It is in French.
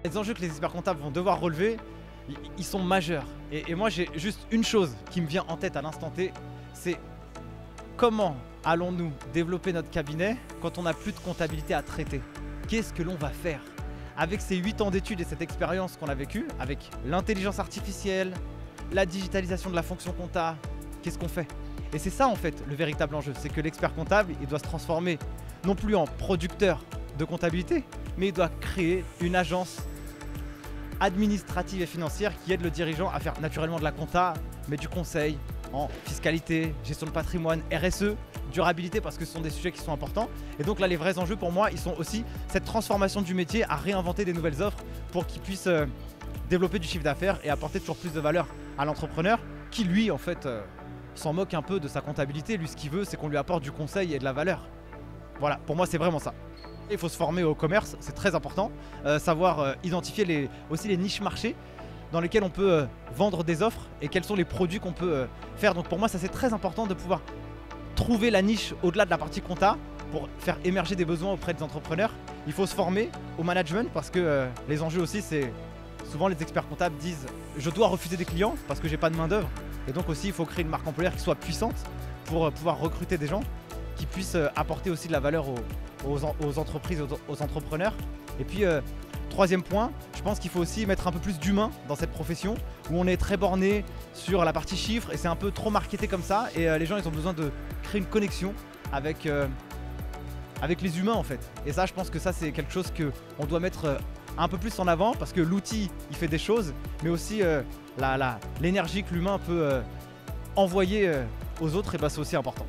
Les enjeux que les experts comptables vont devoir relever, ils sont majeurs. Et moi, j'ai juste une chose qui me vient en tête à l'instant T, c'est comment allons-nous développer notre cabinet quand on n'a plus de comptabilité à traiter? Qu'est-ce que l'on va faire? Avec ces 8 ans d'études et cette expérience qu'on a vécue, avec l'intelligence artificielle, la digitalisation de la fonction compta, qu'est-ce qu'on fait? Et c'est ça en fait le véritable enjeu, c'est que l'expert comptable, il doit se transformer non plus en producteur de comptabilité, mais il doit créer une agence administrative et financière qui aide le dirigeant à faire naturellement de la compta, mais du conseil en fiscalité, gestion de patrimoine, RSE, durabilité, parce que ce sont des sujets qui sont importants. Et donc là, les vrais enjeux pour moi, ils sont aussi cette transformation du métier à réinventer des nouvelles offres pour qu'il puisse développer du chiffre d'affaires et apporter toujours plus de valeur à l'entrepreneur qui, lui, en fait, s'en moque un peu de sa comptabilité. Lui, ce qu'il veut, c'est qu'on lui apporte du conseil et de la valeur. Voilà, pour moi, c'est vraiment ça. Il faut se former au commerce, c'est très important. Savoir identifier aussi les niches marchés dans lesquels on peut vendre des offres et quels sont les produits qu'on peut faire. Donc pour moi, ça c'est très important de pouvoir trouver la niche au-delà de la partie compta pour faire émerger des besoins auprès des entrepreneurs. Il faut se former au management parce que les enjeux aussi, c'est souvent les experts comptables disent je dois refuser des clients parce que j'ai pas de main d'œuvre. Et donc aussi, il faut créer une marque employeur qui soit puissante pour pouvoir recruter des gens qui puissent apporter aussi de la valeur aux entreprises, aux entrepreneurs. Et puis, troisième point, je pense qu'il faut aussi mettre un peu plus d'humain dans cette profession où on est très borné sur la partie chiffres et c'est un peu trop marketé comme ça. Et les gens, ils ont besoin de créer une connexion avec les humains en fait. Et ça, je pense que ça, c'est quelque chose qu'on doit mettre un peu plus en avant parce que l'outil, il fait des choses, mais aussi l'énergie que l'humain peut envoyer aux autres, et bah, c'est aussi important.